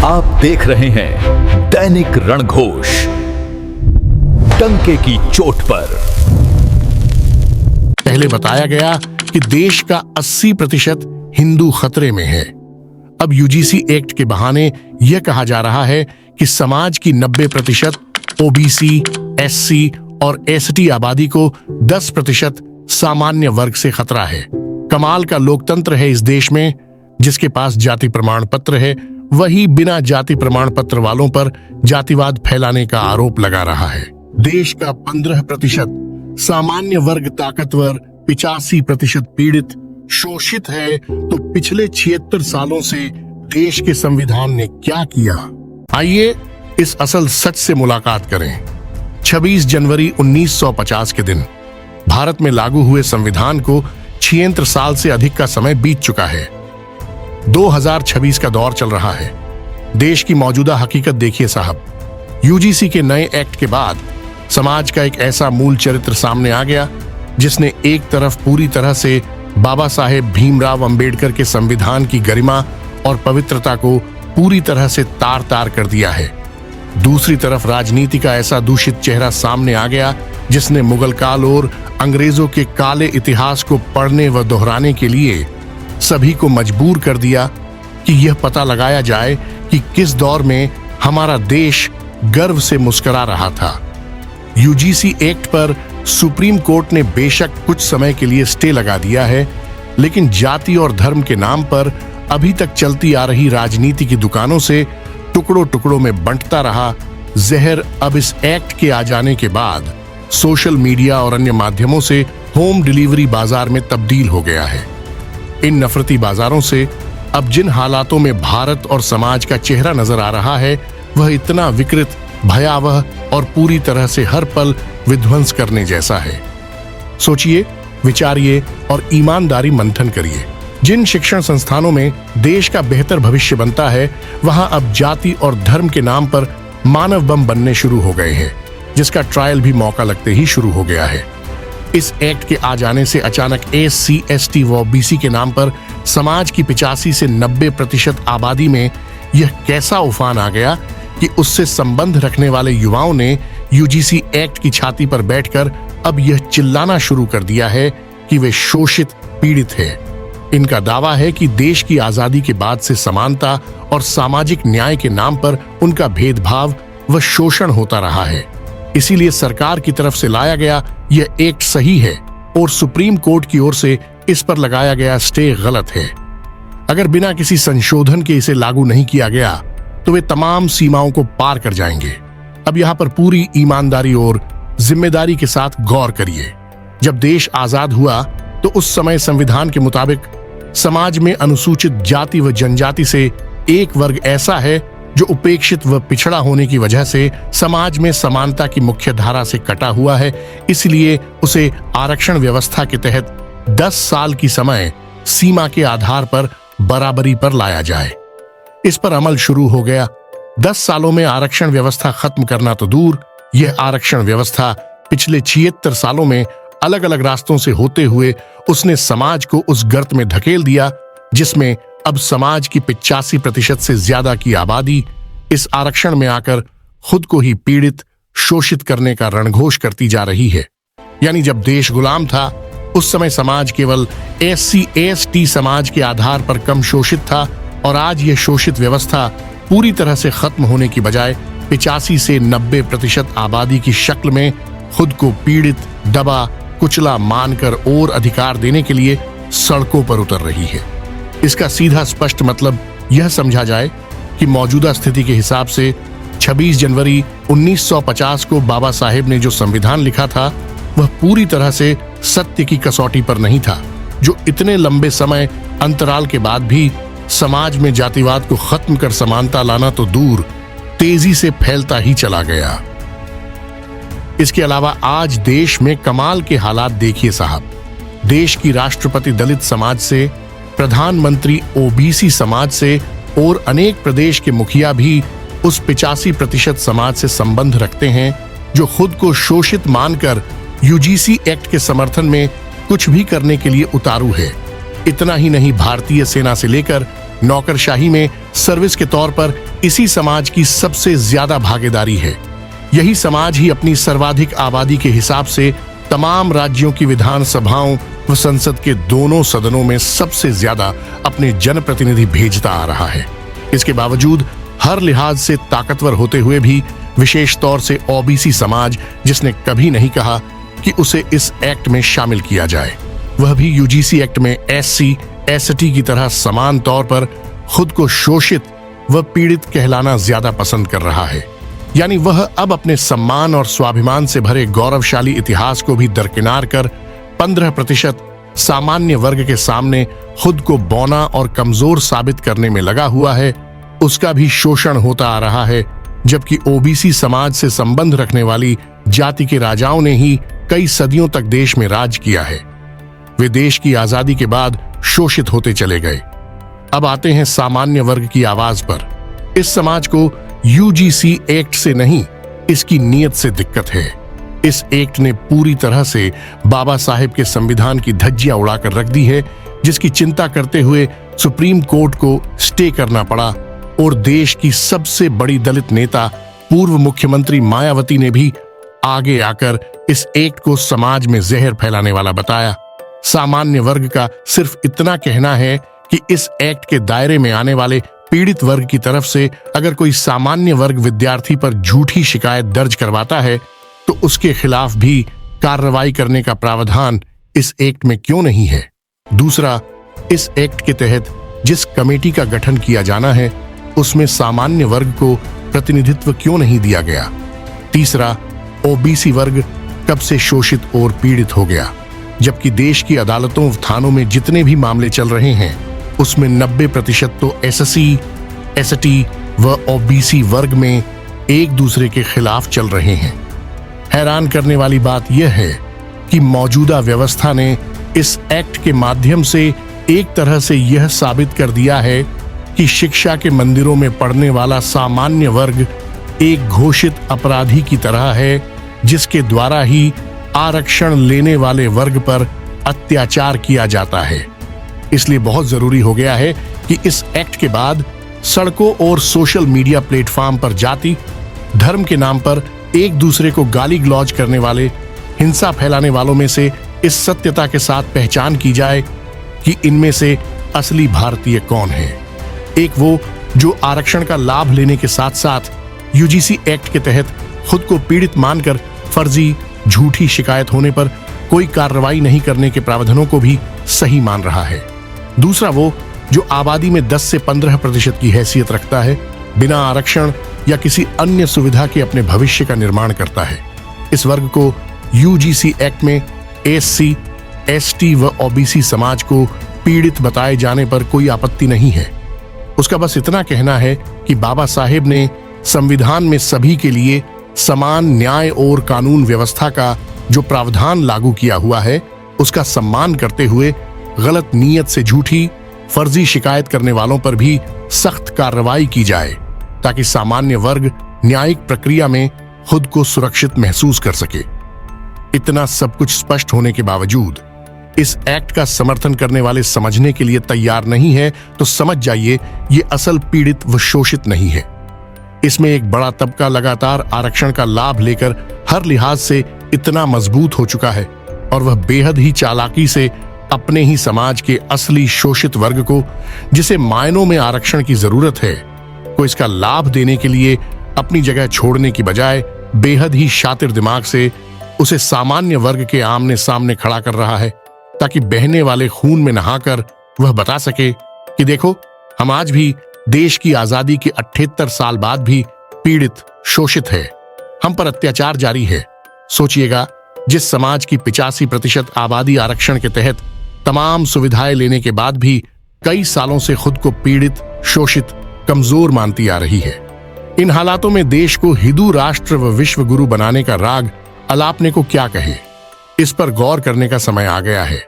आप देख रहे हैं दैनिक रणघोष, डंके की चोट पर। पहले बताया गया कि देश का 80% हिंदू खतरे में है। अब यूजीसी एक्ट के बहाने यह कहा जा रहा है कि समाज की 90% ओबीसी, एससी और एसटी आबादी को 10% सामान्य वर्ग से खतरा है। कमाल का लोकतंत्र है इस देश में, जिसके पास जाति प्रमाण पत्र है, वही बिना जाति प्रमाण पत्र वालों पर जातिवाद फैलाने का आरोप लगा रहा है। देश का 15% सामान्य वर्ग ताकतवर, 85% पीड़ित, शोषित है, तो पिछले 76 सालों से देश के संविधान ने क्या किया? आइए इस असल सच से मुलाकात करें। 26 जनवरी 1950 के दिन भारत में लागू हुए संविधान को 76 साल से अधिक का समय बीत चुका है। 2026 का दौर चल रहा है। देश की मौजूदा हकीकत देखिए साहब। यूजीसी के नए एक्ट के बाद समाज का एक ऐसा मूल चरित्र सामने आ गया जिसने एक तरफ पूरी तरह से बाबा साहेब भीमराव अंबेडकर के संविधान की गरिमा और पवित्रता को पूरी तरह से तार तार कर दिया है। दूसरी तरफ राजनीति का ऐसा दूषित चेहरा सामने आ गया जिसने मुगल काल और अंग्रेजों के काले इतिहास को पढ़ने व दोहराने के लिए सभी को मजबूर कर दिया कि यह पता लगाया जाए कि किस दौर में हमारा देश गर्व से मुस्कुरा रहा था। यूजीसी एक्ट पर सुप्रीम कोर्ट ने बेशक कुछ समय के लिए स्टे लगा दिया है, लेकिन जाति और धर्म के नाम पर अभी तक चलती आ रही राजनीति की दुकानों से टुकड़ों टुकड़ों में बंटता रहा जहर अब इस एक्ट के आ जाने के बाद सोशल मीडिया और अन्य माध्यमों से होम डिलीवरी बाजार में तब्दील हो गया है। इन नफरती बाजारों से अब जिन हालातों में भारत और समाज का चेहरा नजर आ रहा है, वह इतना विकृत, भयावह और पूरी तरह से हर पल विध्वंस करने जैसा है। सोचिए, विचारिए और ईमानदारी मंथन करिए। जिन शिक्षण संस्थानों में देश का बेहतर भविष्य बनता है, वहां अब जाति और धर्म के नाम पर मानव बम बनने शुरू हो गए हैं, जिसका ट्रायल भी मौका लगते ही शुरू हो गया है। इस एक्ट के आ जाने से अचानक एससी, एसटी व ओबीसी के नाम पर समाज की 85 से 90% आबादी में यह कैसा उफान आ गया कि उससे संबंध रखने वाले युवाओं ने यूजीसी एक्ट की छाती पर बैठकर अब यह चिल्लाना शुरू कर दिया है कि वे शोषित, पीड़ित है। इनका दावा है कि देश की आजादी के बाद से समानता और सामाजिक न्याय के नाम पर उनका भेदभाव व शोषण होता रहा है। इसीलिए सरकार की तरफ से लाया गया यह एक्ट सही है और सुप्रीम कोर्ट की ओर से इस पर लगाया गया स्टे गलत है। अगर बिना किसी संशोधन के इसे लागू नहीं किया गया तो वे तमाम सीमाओं को पार कर जाएंगे। अब यहाँ पर पूरी ईमानदारी और जिम्मेदारी के साथ गौर करिए। जब देश आजाद हुआ तो उस समय संविधान के मुताबिक समाज में अनुसूचित जाति व जनजाति से एक वर्ग ऐसा है जो उपेक्षित व पिछड़ा होने की वजह से समाज में समानता की मुख्य धारा से कटा हुआ है। इसलिए उसे आरक्षण व्यवस्था के तहत 10 साल की समय सीमा के आधार पर बराबरी पर लाया जाए। इस पर अमल शुरू हो गया। 10 सालों में आरक्षण व्यवस्था खत्म करना तो दूर, यह आरक्षण व्यवस्था पिछले 76 सालों में अलग अलग रास्तों से होते हुए उसने समाज को उस गर्त में धकेल दिया जिसमें अब समाज की 85% से ज्यादा की आबादी इस आरक्षण में आकर खुद को ही पीड़ित, शोषित करने का रणघोष करती जा रही है। यानी जब देश गुलाम था उस समय समाज केवल एससी, एसटी समाज के आधार पर कम शोषित था, और आज यह शोषित व्यवस्था पूरी तरह से खत्म होने की बजाय 85 से 90% आबादी की शक्ल में खुद को पीड़ित, दबा, कुचला मानकर और अधिकार देने के लिए सड़कों पर उतर रही है। इसका सीधा स्पष्ट मतलब यह समझा जाए कि मौजूदा स्थिति के हिसाब से 26 जनवरी 1950 को बाबा साहेब ने जो संविधान लिखा था वह पूरी तरह से सत्य की कसौटी पर नहीं था, जो इतने लंबे समय अंतराल के बाद भी समाज में जातिवाद को खत्म कर समानता लाना तो दूर, तेजी से फैलता ही चला गया। इसके अलावा आज देश में कमाल के हालात देखिए साहब। देश की राष्ट्रपति दलित समाज से, प्रधानमंत्री ओबीसी समाज से और अनेक प्रदेश के मुखिया भी उस 85% समाज से संबंध रखते हैं जो खुद को शोषित मानकर यूजीसी एक्ट के समर्थन में कुछ भी करने के लिए उतारू है। इतना ही नहीं, भारतीय सेना से लेकर नौकरशाही में सर्विस के तौर पर इसी समाज की सबसे ज्यादा भागीदारी है। यही समाज ही अपनी सर्वाधिक आबादी के हिसाब से तमाम राज्यों की विधानसभाओं व संसद के दोनों सदनों में सबसे ज्यादा अपने जनप्रतिनिधि भेजता आ रहा है। इसके बावजूद हर लिहाज से ताकतवर होते हुए भी विशेष तौर से ओबीसी समाज, जिसने कभी नहीं कहा कि उसे इस एक्ट में शामिल किया जाए, वह भी यूजीसी एक्ट में एससी एसटी की तरह समान तौर पर खुद को शोषित व पीड़ित कहलाना ज्यादा पसंद कर रहा है। यानी वह अब अपने सम्मान और स्वाभिमान से भरे गौरवशाली इतिहास को भी दरकिनार कर 15% सामान्य वर्ग के सामने खुद को बौना और कमजोर साबित करने में लगा हुआ है। उसका भी शोषण होता आ रहा है, जबकि ओबीसी समाज से संबंध रखने वाली जाति के राजाओं ने ही कई सदियों तक देश में राज किया है। वे देश की आजादी के बाद शोषित होते चले गए। अब आते हैं सामान्य वर्ग की आवाज पर। इस समाज को यूजीसी एक्ट से नहीं, इसकी नीयत से दिक्कत है। इस एक्ट ने पूरी तरह से बाबा साहेब के संविधान की धज्जियां उड़ाकर रख दी है, जिसकी चिंता करते हुए सुप्रीम कोर्ट को स्टे करना पड़ा और देश की सबसे बड़ी दलित नेता पूर्व मुख्यमंत्री मायावती ने भी आगे आकर इस एक्ट को समाज में जहर फैलाने वाला बताया। सामान्य वर्ग का सिर्फ इतना कहना है कि इस एक्ट के दायरे में आने वाले पीड़ित वर्ग की तरफ से अगर कोई सामान्य वर्ग विद्यार्थी पर झूठी शिकायत दर्ज करवाता है तो उसके खिलाफ भी कार्रवाई करने का प्रावधान इस एक्ट में क्यों नहीं है। दूसरा, इस एक्ट के तहत जिस कमेटी का गठन किया जाना है उसमें सामान्य वर्ग को प्रतिनिधित्व क्यों नहीं दिया गया। तीसरा, ओबीसी वर्ग कब से शोषित और पीड़ित हो गया, जबकि देश की अदालतों थानों में जितने भी मामले चल रहे हैं उसमें 90% तो एससी एसटी व ओबीसी वर्ग में एक दूसरे के खिलाफ चल रहे हैं। हैरान करने वाली बात यह है कि मौजूदा व्यवस्था ने इस एक्ट के माध्यम से एक तरह से यह साबित कर दिया है कि शिक्षा के मंदिरों में पढ़ने वाला सामान्य वर्ग एक घोषित अपराधी की तरह है, जिसके द्वारा ही आरक्षण लेने वाले वर्ग पर अत्याचार किया जाता है। इसलिए बहुत जरूरी हो गया है कि इस एक्ट के बाद सड़कों और सोशल मीडिया प्लेटफॉर्म पर जाति धर्म के नाम पर एक दूसरे को गाली गलौज करने वाले, हिंसा फैलाने वालों में से इस सत्यता के साथ पहचान की जाए कि इनमें से असली भारतीय कौन है। एक वो जो आरक्षण का लाभ लेने के साथ साथ यूजीसी एक्ट के तहत खुद को पीड़ित मानकर फर्जी झूठी शिकायत होने पर कोई कार्रवाई नहीं करने के प्रावधानों को भी सही मान रहा है। दूसरा वो जो आबादी में 10 से 15% की हैसियत रखता है, बिना आरक्षण या किसी अन्य सुविधा के अपने भविष्य का निर्माण करता है। इस वर्ग को यूजीसी एक्ट में एससी एसटी व ओबीसी समाज को पीड़ित बताए जाने पर कोई आपत्ति नहीं है। उसका बस इतना कहना है कि बाबा साहेब ने संविधान में सभी के लिए समान न्याय और कानून व्यवस्था का जो प्रावधान लागू किया हुआ है उसका सम्मान करते हुए गलत नीयत से झूठी फर्जी शिकायत करने वालों पर भी सख्त कार्रवाई की जाए, ताकि सामान्य वर्ग न्यायिक प्रक्रिया में खुद को सुरक्षित महसूस कर सके। इतना सब कुछ स्पष्ट होने के बावजूद इस एक्ट का समर्थन करने वाले समझने के लिए तैयार नहीं है तो समझ जाइए ये असल पीड़ित व शोषित नहीं है। इसमें एक बड़ा तबका लगातार आरक्षण का लाभ लेकर हर लिहाज से इतना मजबूत हो चुका है और वह बेहद ही चालाकी से अपने ही समाज के असली शोषित वर्ग को, जिसे मायनों में आरक्षण की जरूरत है, को इसका लाभ देने के लिए अपनी जगह छोड़ने की बजाय बेहद ही शातिर दिमाग से उसे सामान्य वर्ग के आमने सामने खड़ा कर रहा है, ताकि बहने वाले खून में नहाकर वह बता सके कि देखो, हम आज भी देश की आजादी के 78 साल बाद भी पीड़ित शोषित है, हम पर अत्याचार जारी है। सोचिएगा, जिस समाज की 85% आबादी आरक्षण के तहत तमाम सुविधाएं लेने के बाद भी कई सालों से खुद को पीड़ित शोषित कमजोर मानती आ रही है। इन हालातों में देश को हिंदू राष्ट्र व विश्व गुरु बनाने का राग अलापने को क्या कहे, इस पर गौर करने का समय आ गया है।